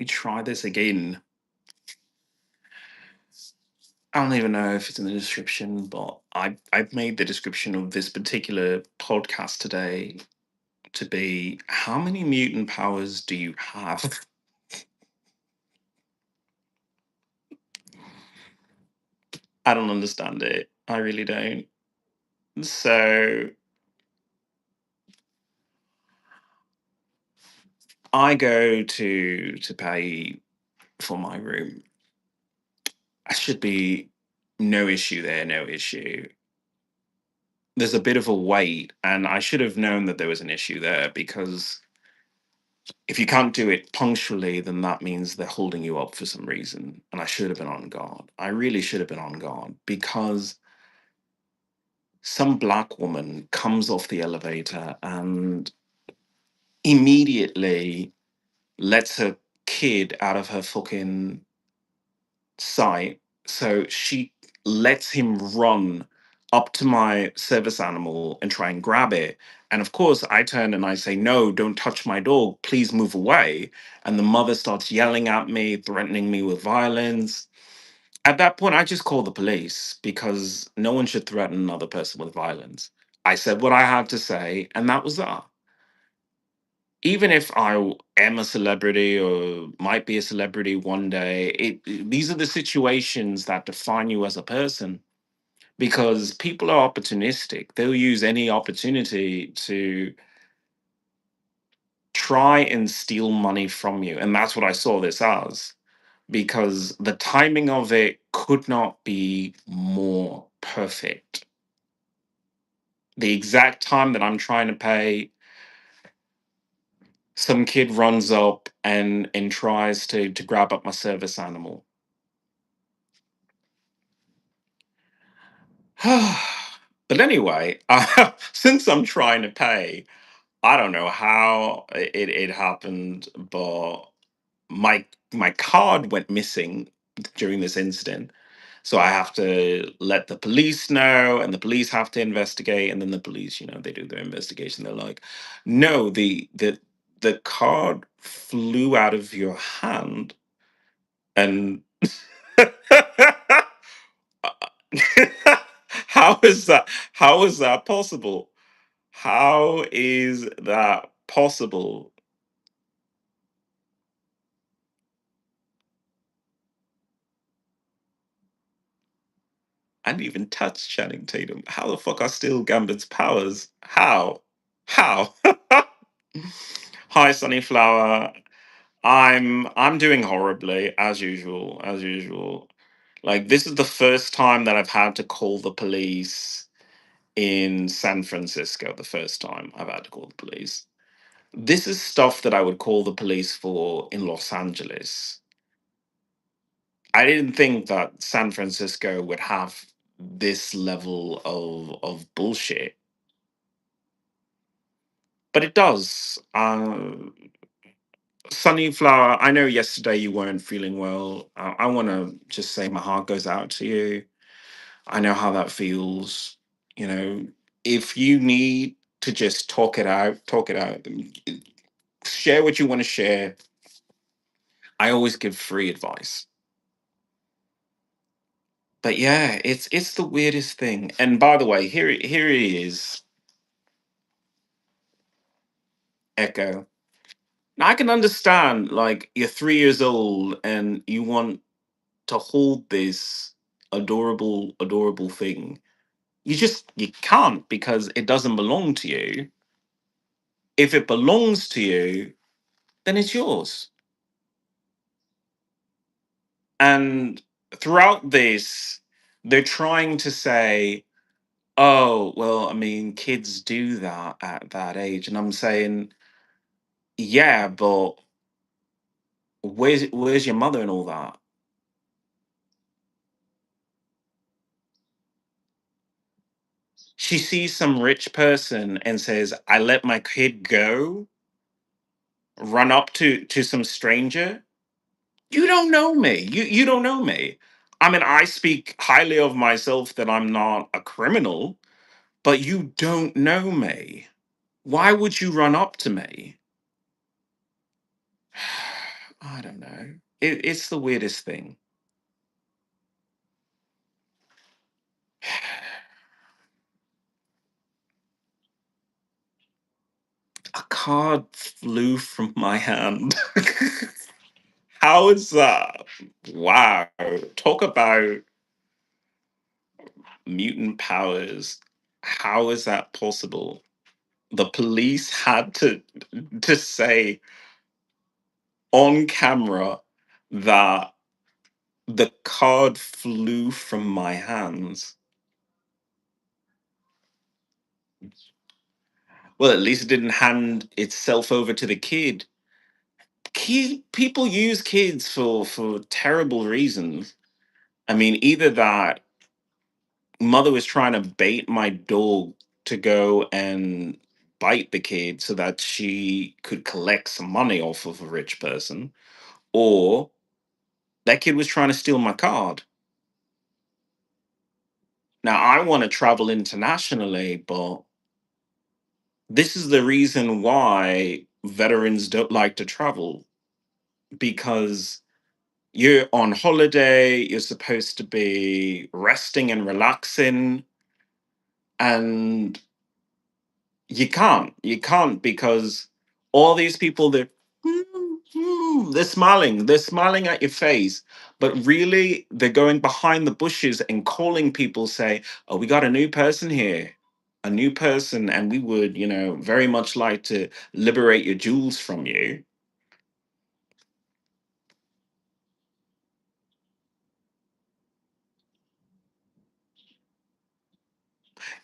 We try this again. I don't even know if it's in the description, but I've made the description of this particular podcast today to be how many mutant powers do you have? I don't understand it. I really don't. So I go to pay for my room. I should be no issue there, no issue. There's a bit of a wait, and I should have known that there was an issue there because if you can't do it punctually, then that means they're holding you up for some reason. And I should have been on guard. I really should have been on guard because some black woman comes off the elevator and immediately lets her kid out of her fucking sight. So she lets him run up to my service animal and try and grab it. And of course, I turn and I say, "No, don't touch my dog. Please move away." And the mother starts yelling at me, threatening me with violence. At that point, I just call the police because no one should threaten another person with violence. I said what I had to say, and that was that. Even if am a celebrity or might be a celebrity one day, these are the situations that define you as a person because people are opportunistic. They'll use any opportunity to try and steal money from you. And that's what I saw this as because the timing of it could not be more perfect. The exact time that I'm trying to pay, some kid runs up and tries to grab up my service animal. But anyway, since I'm trying to pay, I don't know how it happened, but my card went missing during this incident. So I have to let the police know, and the police have to investigate, and then the police, they do their investigation. They're like, "No, the card flew out of your hand," and how is that? How is that possible? How is that possible? I didn't even touch Channing Tatum. How the fuck are still Gambit's powers? How? How? Hi, Sunnyflower. I'm doing horribly as usual. As usual. Like this is the first time that I've had to call the police in San Francisco. The first time I've had to call the police. This is stuff that I would call the police for in Los Angeles. I didn't think that San Francisco would have this level of bullshit, but it does. Sunnyflower, I know yesterday you weren't feeling well. I want to just say my heart goes out to you. I know how that feels. You know, if you need to just talk it out, talk it out. Share what you want to share. I always give free advice. But yeah, it's the weirdest thing. And by the way, here he is, Echo. Now, I can understand, like, you're 3 years old and you want to hold this adorable, adorable thing. You can't because it doesn't belong to you. If it belongs to you, then it's yours. And throughout this, they're trying to say, "Oh, well, I mean, kids do that at that age." And I'm saying, "Yeah, but where's your mother and all that?" She sees some rich person and says, "I let my kid go, run up to some stranger." You don't know me. You don't know me. I mean, I speak highly of myself that I'm not a criminal, but you don't know me. Why would you run up to me? I don't know. It's the weirdest thing. A card flew from my hand. How is that? Wow. Talk about mutant powers. How is that possible? The police had to say on camera that the card flew from my hands. Well, at least it didn't hand itself over to the kid. People use kids for terrible reasons. I mean, either that mother was trying to bait my dog to go and bite the kid so that she could collect some money off of a rich person, or that kid was trying to steal my card. Now, I want to travel internationally, but this is the reason why veterans don't like to travel, because you're on holiday, you're supposed to be resting and relaxing, and you can't because all these people, they're smiling at your face, but really they're going behind the bushes and calling people, say, oh, we got a new person here, a new person, and we would, very much like to liberate your jewels from you.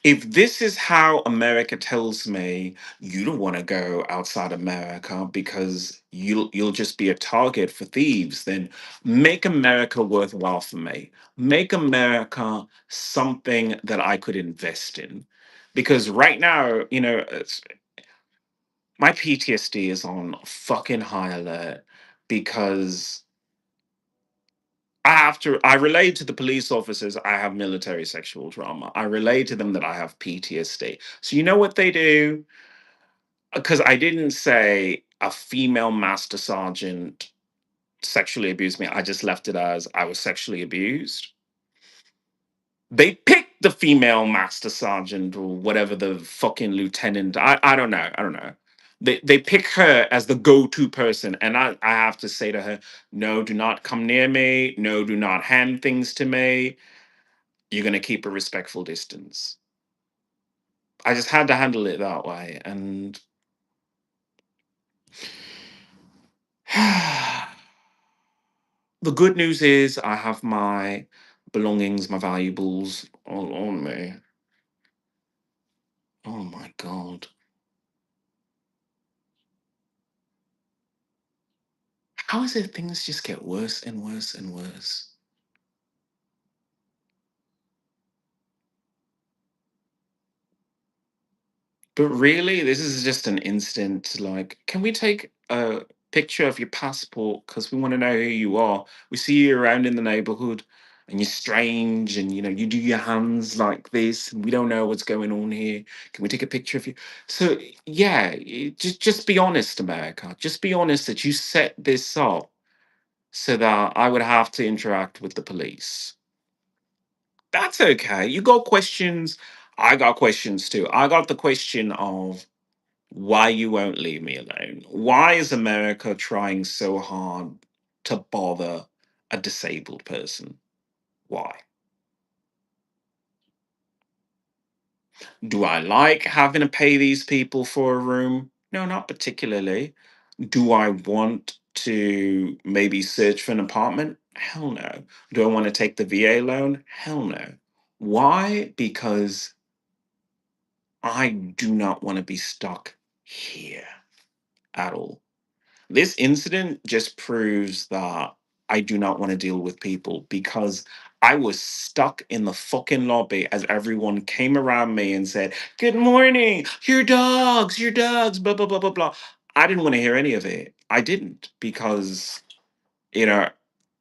If this is how America tells me you don't want to go outside America because you'll just be a target for thieves, then make America worthwhile for me. Make America something that I could invest in. Because right now, my PTSD is on fucking high alert because I relate to the police officers I have military sexual trauma. I relate to them that I have PTSD. So you know what they do? Because I didn't say a female master sergeant sexually abused me. I just left it as I was sexually abused. They picked the female master sergeant or whatever the fucking lieutenant. I don't know. I don't know. They pick her as the go-to person, and I have to say to her, no, do not come near me. No, do not hand things to me. You're gonna keep a respectful distance. I just had to handle it that way. And the good news is I have my belongings, my valuables all on me. Oh my god. How is it things just get worse and worse and worse? But really, this is just an instant. Like, can we take a picture of your passport? Because we want to know who you are. We see you around in the neighborhood and you're strange and you do your hands like this and we don't know what's going on here. Can we take a picture of you? So, yeah, just be honest, America. Just be honest that you set this up so that I would have to interact with the police. That's okay. You got questions. I got questions too. I got the question of why you won't leave me alone. Why is America trying so hard to bother a disabled person? Why? Do I like having to pay these people for a room? No, not particularly. Do I want to maybe search for an apartment? Hell no. Do I want to take the VA loan? Hell no. Why? Because I do not want to be stuck here at all. This incident just proves that I do not want to deal with people because I was stuck in the fucking lobby as everyone came around me and said, good morning, your dogs, blah, blah, blah, blah, blah. I didn't want to hear any of it. I didn't because, you know,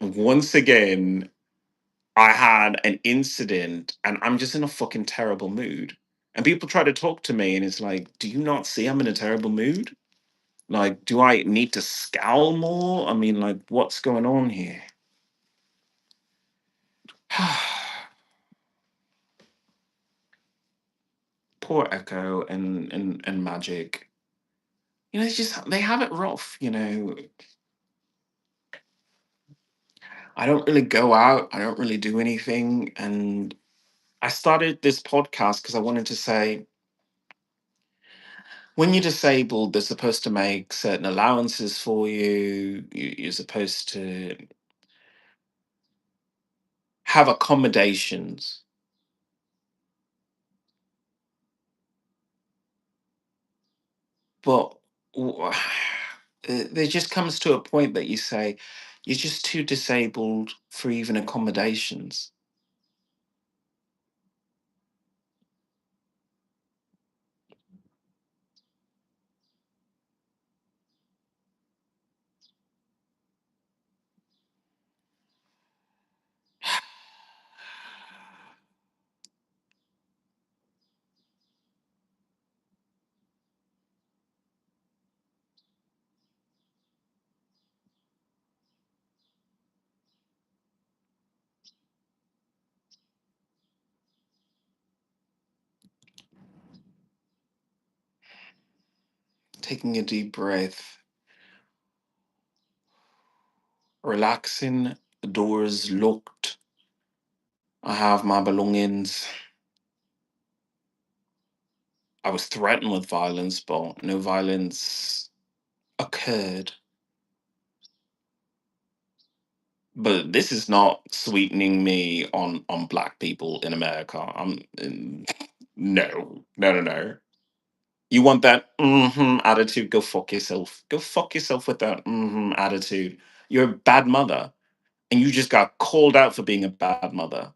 once again, I had an incident and I'm just in a fucking terrible mood. And people try to talk to me and it's like, do you not see I'm in a terrible mood? Like, do I need to scowl more? I mean, like, what's going on here? Poor Echo and Magic. You know, it's just they have it rough. You know, I don't really go out. I don't really do anything, and I started this podcast because I wanted to say, when you're disabled, they're supposed to make certain allowances for you. You're supposed to have accommodations. But there just comes to a point that you say, you're just too disabled for even accommodations. Taking a deep breath, relaxing, the doors locked. I have my belongings. I was threatened with violence, but no violence occurred. But this is not sweetening me on black people in America. No, no, no, no. You want that attitude? Go fuck yourself. Go fuck yourself with that attitude. You're a bad mother, and you just got called out for being a bad mother.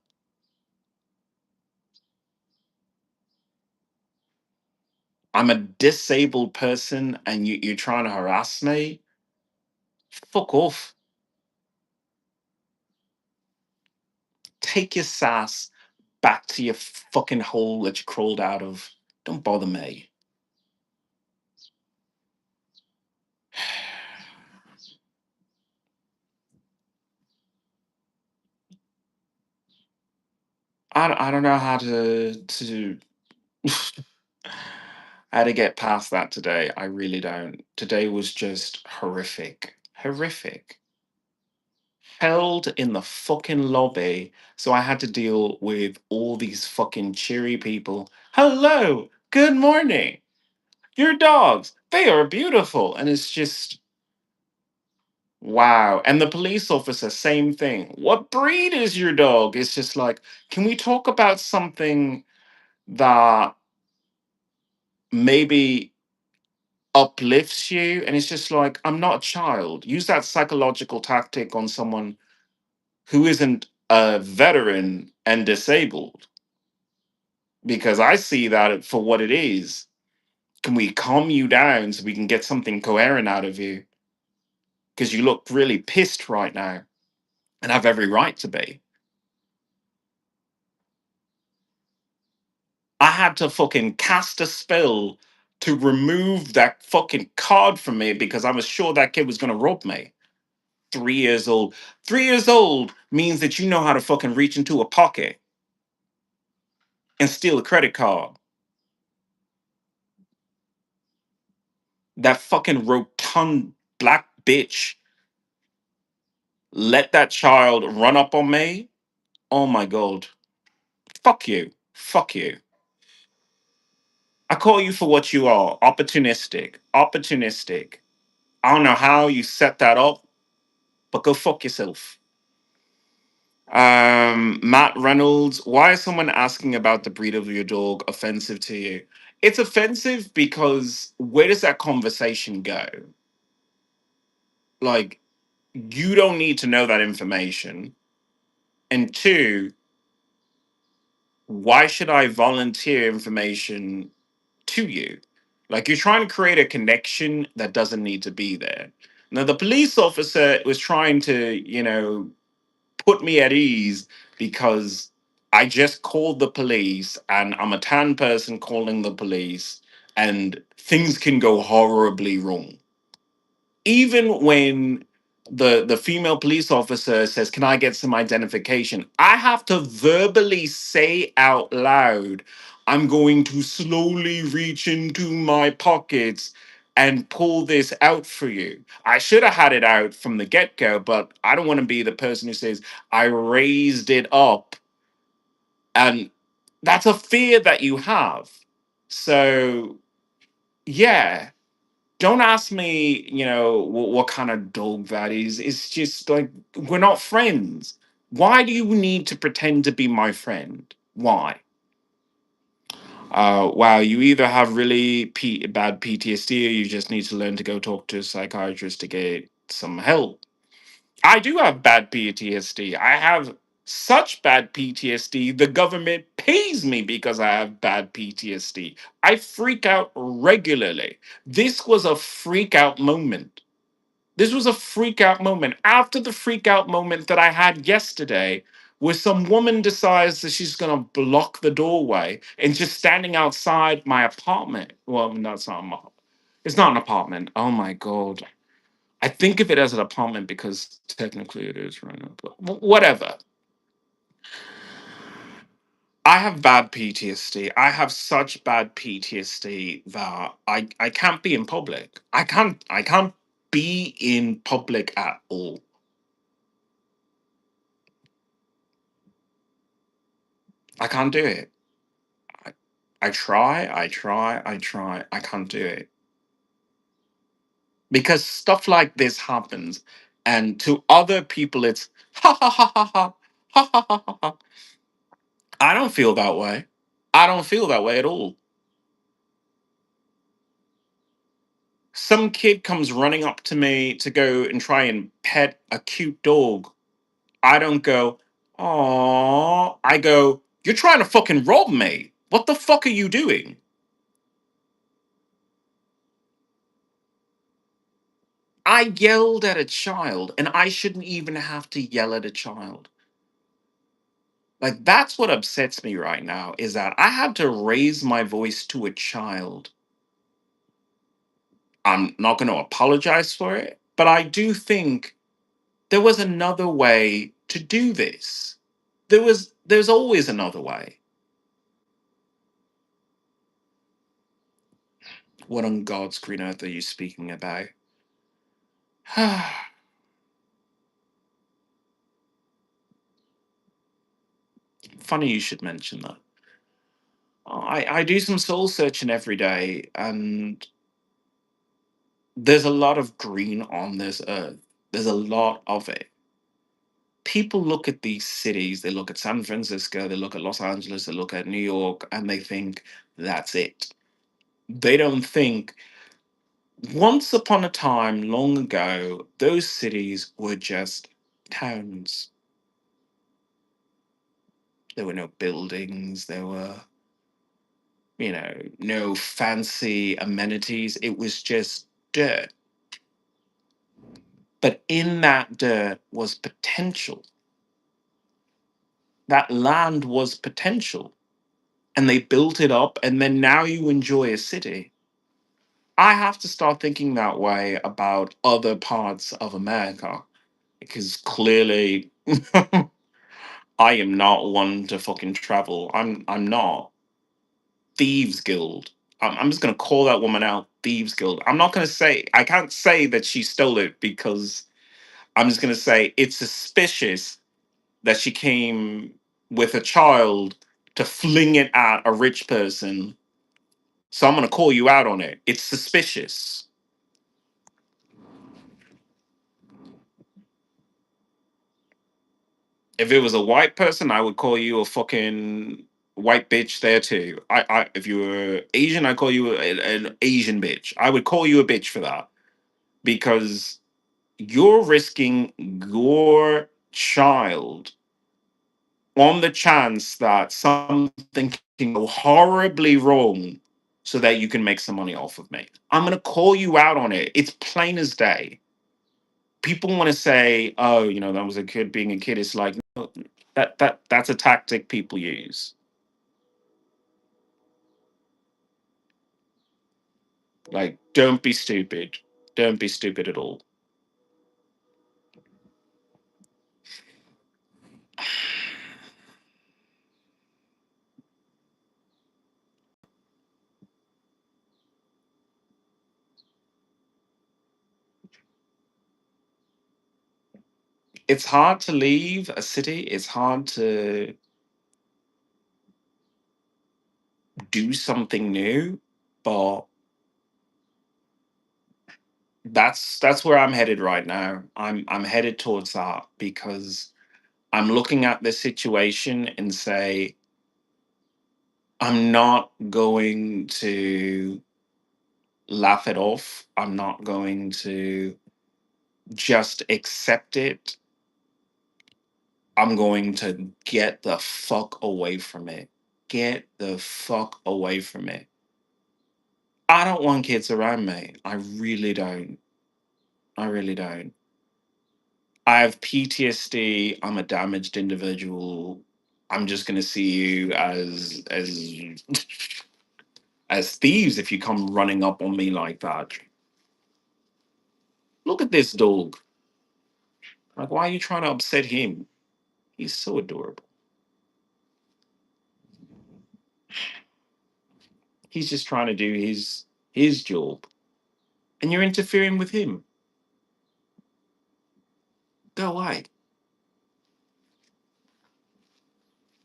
I'm a disabled person, and you're trying to harass me. Fuck off. Take your sass back to your fucking hole that you crawled out of. Don't bother me. I don't know how to how to get past that today. I really don't. Today was just horrific. Horrific. Held in the fucking lobby, so I had to deal with all these fucking cheery people. Hello, good morning. Your dogs, they are beautiful. And it's just wow. And the police officer, same thing. What breed is your dog? It's just like, can we talk about something that maybe uplifts you? And it's just like, I'm not a child. Use that psychological tactic on someone who isn't a veteran and disabled, because I see that for what it is. Can we calm you down so we can get something coherent out of you? Because you look really pissed right now and have every right to be. I had to fucking cast a spell to remove that fucking card from me because I was sure that kid was going to rob me. 3 years old. 3 years old means that you know how to fucking reach into a pocket and steal a credit card. That fucking rotund black bitch let that child run up on me. Oh my god. Fuck you. Fuck you. I call you for what you are. Opportunistic. Opportunistic. I don't know how you set that up, but go fuck yourself. Matt Reynolds, why is someone asking about the breed of your dog offensive to you? It's offensive because where does that conversation go? Like, you don't need to know that information. And two, why should I volunteer information to you? Like, you're trying to create a connection that doesn't need to be there. Now, the police officer was trying to, put me at ease because I just called the police and I'm a tan person calling the police and things can go horribly wrong. Even when the female police officer says, "Can I get some identification?" I have to verbally say out loud, "I'm going to slowly reach into my pockets and pull this out for you." I should have had it out from the get-go, but I don't want to be the person who says, "I raised it up." And that's a fear that you have. So, yeah, don't ask me, what kind of dog that is. It's just like, we're not friends. Why do you need to pretend to be my friend? Why? Wow, you either have really bad PTSD or you just need to learn to go talk to a psychiatrist to get some help. I do have bad PTSD. I have such bad PTSD, the government pays me because I have bad PTSD. I freak out regularly. This was a freak out moment. This was a freak out moment. After the freak out moment that I had yesterday, where some woman decides that she's going to block the doorway and just standing outside my apartment. Well, no, it's not an apartment. Oh my God. I think of it as an apartment because technically it is right now, but whatever. I have bad PTSD. I have such bad PTSD that I can't be in public. I can't be in public at all. I can't do it. I, I try. I can't do it. Because stuff like this happens and to other people it's ha ha ha ha ha ha ha ha ha. Ha. I don't feel that way. I don't feel that way at all. Some kid comes running up to me to go and try and pet a cute dog. I don't go, "Aww." I go, "You're trying to fucking rob me. What the fuck are you doing?" I yelled at a child, and I shouldn't even have to yell at a child. Like, that's what upsets me right now is that I had to raise my voice to a child. I'm not going to apologize for it, but I do think there was another way to do this. There's always another way. What on God's green earth are you speaking about? Funny you should mention that. I do some soul searching every day, and there's a lot of green on this earth. There's a lot of it. People look at these cities, they look at San Francisco, they look at Los Angeles, they look at New York, and they think that's it. They don't think once upon a time, long ago, those cities were just towns. There were no buildings, there were, no fancy amenities. It was just dirt. But in that dirt was potential. That land was potential. And they built it up, and then now you enjoy a city. I have to start thinking that way about other parts of America because clearly I am not one to fucking travel. I'm not. Thieves Guild. I'm just gonna call that woman out. Thieves Guild. I'm not gonna say I can't say that she stole it because I'm just gonna say it's suspicious that she came with a child to fling it at a rich person. So I'm gonna call you out on it. It's suspicious. If it was a white person, I would call you a fucking white bitch there too. If you were Asian, I call you an Asian bitch. I would call you a bitch for that because you're risking your child on the chance that something can go horribly wrong so that you can make some money off of me. I'm going to call you out on it. It's plain as day. People want to say, "Oh, that was a kid being a kid." It's like, no, that's a tactic people use. Like, don't be stupid. Don't be stupid at all. It's hard to leave a city. It's hard to do something new, but that's where I'm headed right now. I'm headed towards that because I'm looking at the situation and say I'm not going to laugh it off. I'm not going to just accept it. I'm going to get the fuck away from it. Get the fuck away from it. I don't want kids around me. I really don't. I really don't. I have PTSD. I'm a damaged individual. I'm just gonna see you as thieves if you come running up on me like that. Look at this dog. Like, why are you trying to upset him? He's so adorable. He's just trying to do his job, and you're interfering with him. Go away.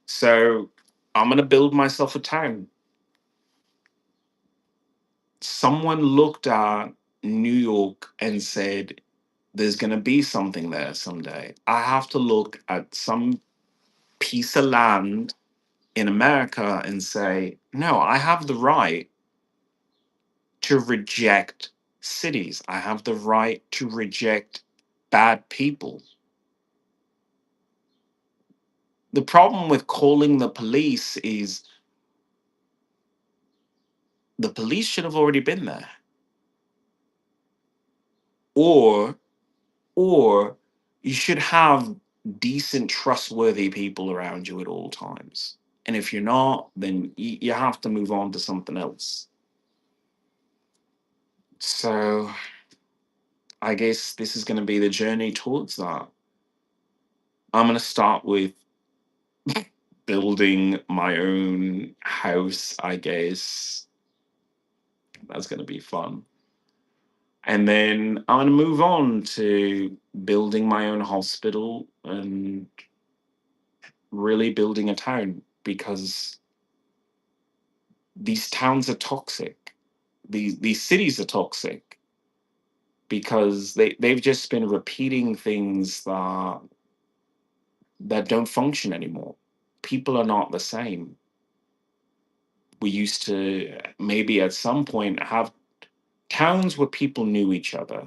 So I'm gonna build myself a town. Someone looked at New York and said, there's going to be something there someday. I have to look at some piece of land in America and say, no, I have the right to reject cities. I have the right to reject bad people. The problem with calling the police is the police should have already been there. Or or you should have decent, trustworthy people around you at all times. And if you're not, then you have to move on to something else. So I guess this is going to be the journey towards that. I'm going to start with building my own house, I guess. That's going to be fun. And then I'm going to move on to building my own hospital and really building a town because these towns are toxic. These cities are toxic because they've just been repeating things that don't function anymore. People are not the same. We used to maybe at some point have towns where people knew each other.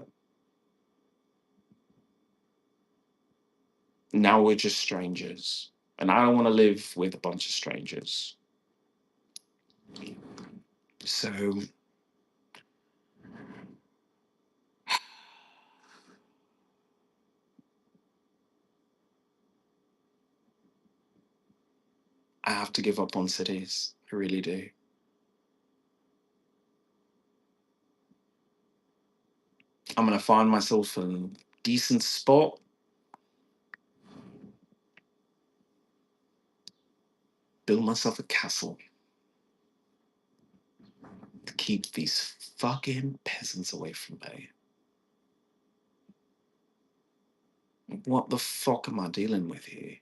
Now we're just strangers. And I don't want to live with a bunch of strangers. So I have to give up on cities. I really do. I'm going to find myself a decent spot, build myself a castle to keep these fucking peasants away from me. What the fuck am I dealing with here?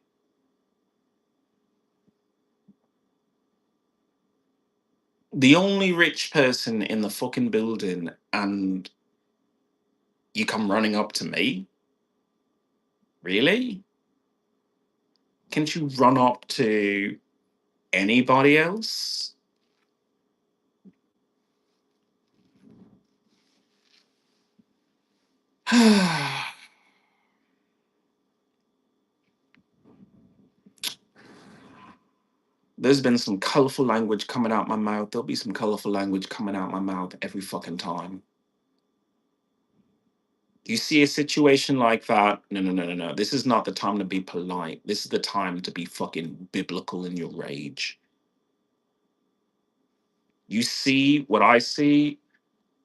The only rich person in the fucking building, and you come running up to me? Really? Can't you run up to anybody else? There's been some colorful language coming out my mouth. There'll be some colorful language coming out my mouth every fucking time. You see a situation like that? No, no, no, no, no. This is not the time to be polite. This is the time to be fucking biblical in your rage. You see what I see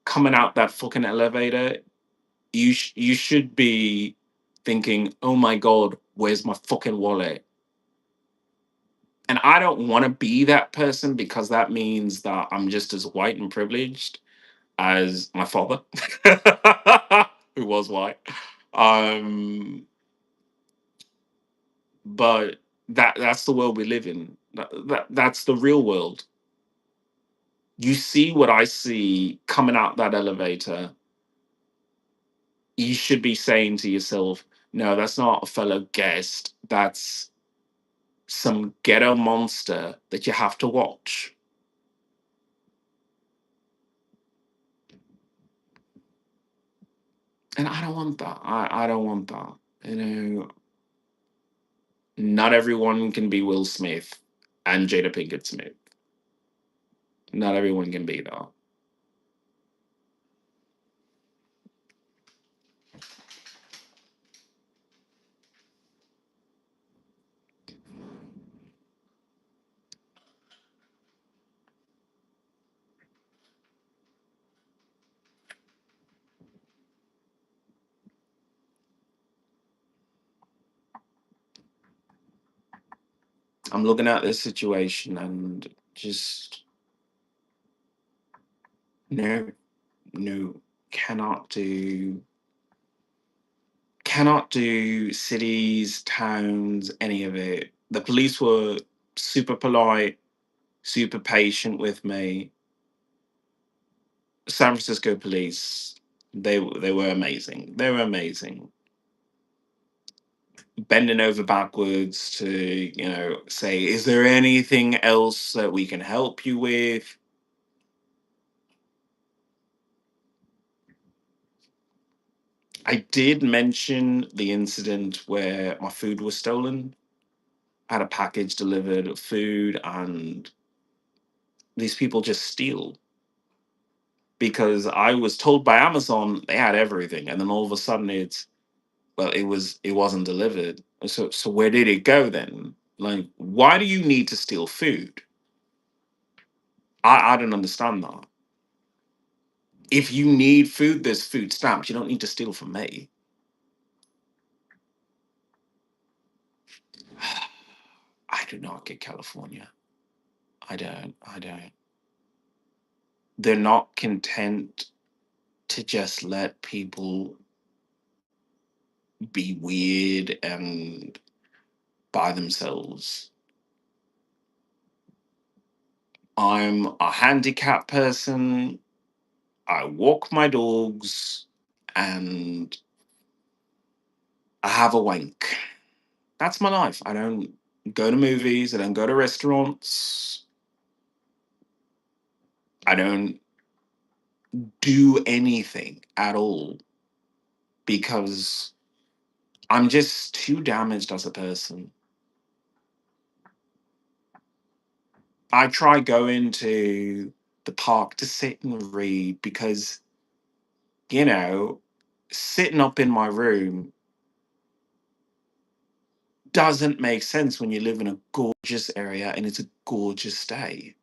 coming out that fucking elevator? You should be thinking, oh my god, where's my fucking wallet? And I don't want to be that person because that means that I'm just as white and privileged as my father, who was white. Um, but that's the world we live in. That's the real world. You see what I see coming out that elevator. You should be saying to yourself, no, that's not a fellow guest. That's some ghetto monster that you have to watch. And I don't want that. I don't want that. You know, not everyone can be Will Smith and Jada Pinkett Smith. Not everyone can be that. I'm looking at this situation and just no, no, cannot do, cannot do cities, towns, any of it. The police were super polite, super patient with me. San Francisco police, they were amazing. They were amazing. Bending over backwards to, say, is there anything else that we can help you with? I did mention the incident where my food was stolen. I had a package delivered of food, and these people just steal because I was told by Amazon they had everything, and then all of a sudden it wasn't delivered. So where did it go then? Like, why do you need to steal food? I don't understand that. If you need food, there's food stamps. You don't need to steal from me. I do not get California. I don't. I don't. They're not content to just let people be weird and by themselves. I'm a handicapped person. I walk my dogs and I have a wank. That's my life. I don't go to movies. I don't go to restaurants. I don't do anything at all because I'm just too damaged as a person. I try going to the park to sit and read because, you know, sitting up in my room doesn't make sense when you live in a gorgeous area and it's a gorgeous day.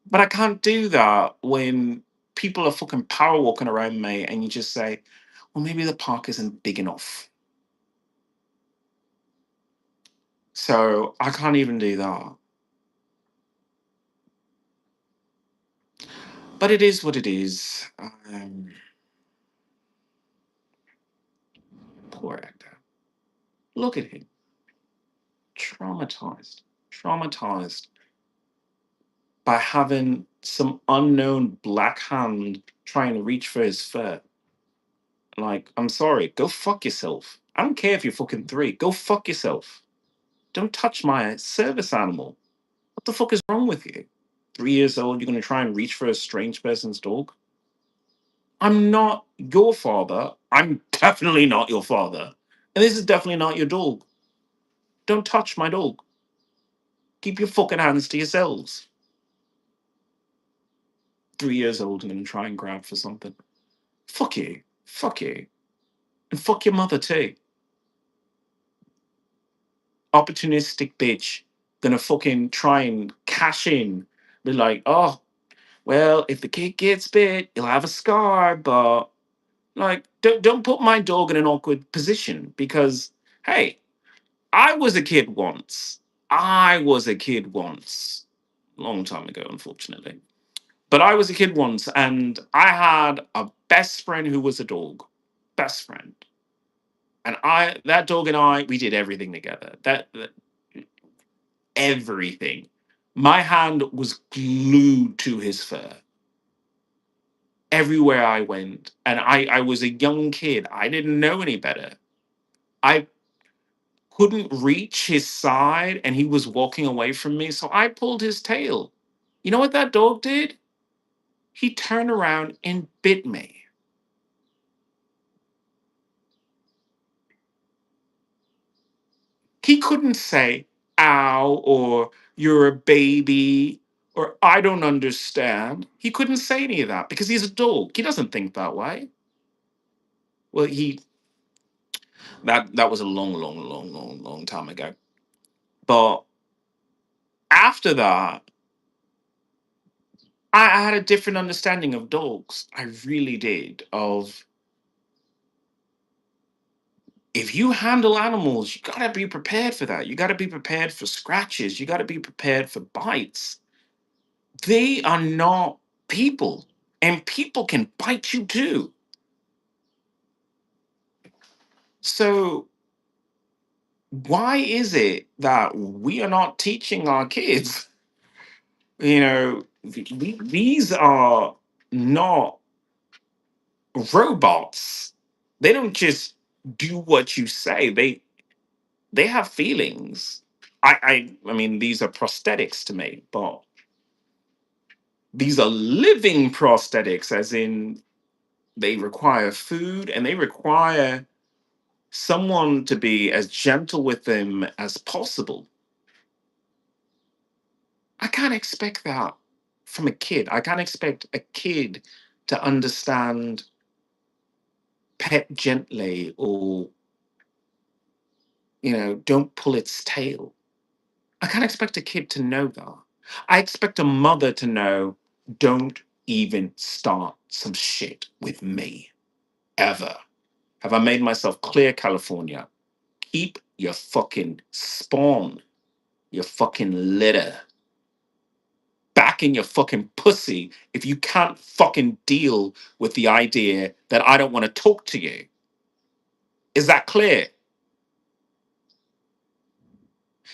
But I can't do that when people are fucking power walking around me and you just say, well, maybe the park isn't big enough. So I can't even do that. But it is what it is. Poor actor. Look at him. Traumatized. Traumatized by having some unknown black hand trying to reach for his fur. Like, I'm sorry, go fuck yourself. I don't care if you're fucking three. Go fuck yourself. Don't touch my service animal. What the fuck is wrong with you? 3 years old, you're gonna try and reach for a strange person's dog? I'm not your father. I'm definitely not your father. And this is definitely not your dog. Don't touch my dog. Keep your fucking hands to yourselves. 3 years old and gonna try and grab for something. Fuck you. Fuck you. And fuck your mother too. Opportunistic bitch. Gonna fucking try and cash in. Be like, oh, Well, if the kid gets bit, he'll have a scar, but like, don't put my dog in an awkward position because, hey, I was a kid once. I was a kid once. Long time ago, unfortunately. But I was a kid once and I had a best friend who was a dog. Best friend. And that dog and I, we did everything together. That everything. My hand was glued to his fur everywhere I went. And I was a young kid. I didn't know any better. I couldn't reach his side and he was walking away from me. So I pulled his tail. You know what that dog did? He turned around and bit me. He couldn't say, ow, or you're a baby, or I don't understand. He couldn't say any of that because he's a dog. He doesn't think that way. Well, that was a long time ago. But after that, I had a different understanding of dogs. I really did. Of if you handle animals, you gotta be prepared for that. You gotta be prepared for scratches. You gotta be prepared for bites. They are not people, and people can bite you too. So, why is it that we are not teaching our kids? These are not robots. They don't just do what you say. They have feelings. I mean, these are prosthetics to me, but these are living prosthetics, as in they require food and they require someone to be as gentle with them as possible. I can't expect that from a kid. I can't expect a kid to understand pet gently or, don't pull its tail. I can't expect a kid to know that. I expect a mother to know, don't even start some shit with me, ever. Have I made myself clear, California? Keep your fucking spawn, your fucking litter back in your fucking pussy if you can't fucking deal with the idea that I don't want to talk to you. Is that clear?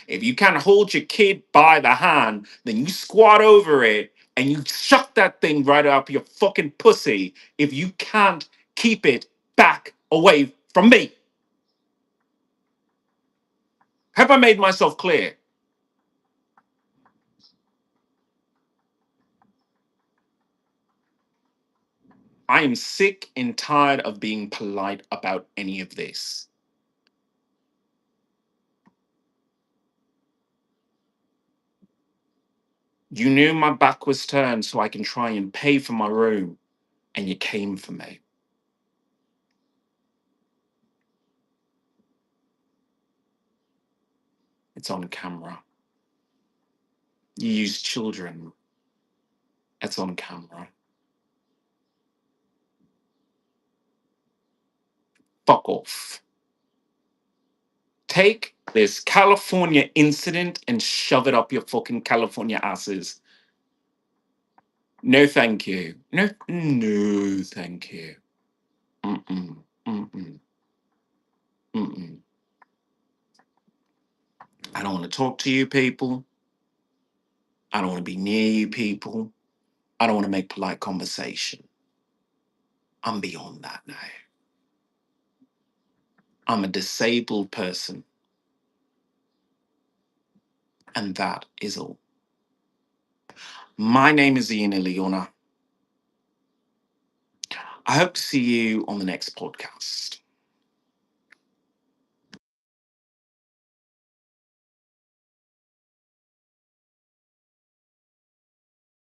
If you can't hold your kid by the hand, then you squat over it and you chuck that thing right up your fucking pussy if you can't keep it back away from me. Have I made myself clear? I am sick and tired of being polite about any of this. You knew my back was turned so I can try and pay for my room, and you came for me. It's on camera. You use children. It's on camera. Fuck off. Take this California incident and shove it up your fucking California asses. No, thank you. No, no, thank you. Mm-mm, mm-mm, mm-mm. I don't want to talk to you people. I don't want to be near you people. I don't want to make polite conversation. I'm beyond that now. I'm a disabled person, and that is all. My name is Ian Iliona. I hope to see you on the next podcast.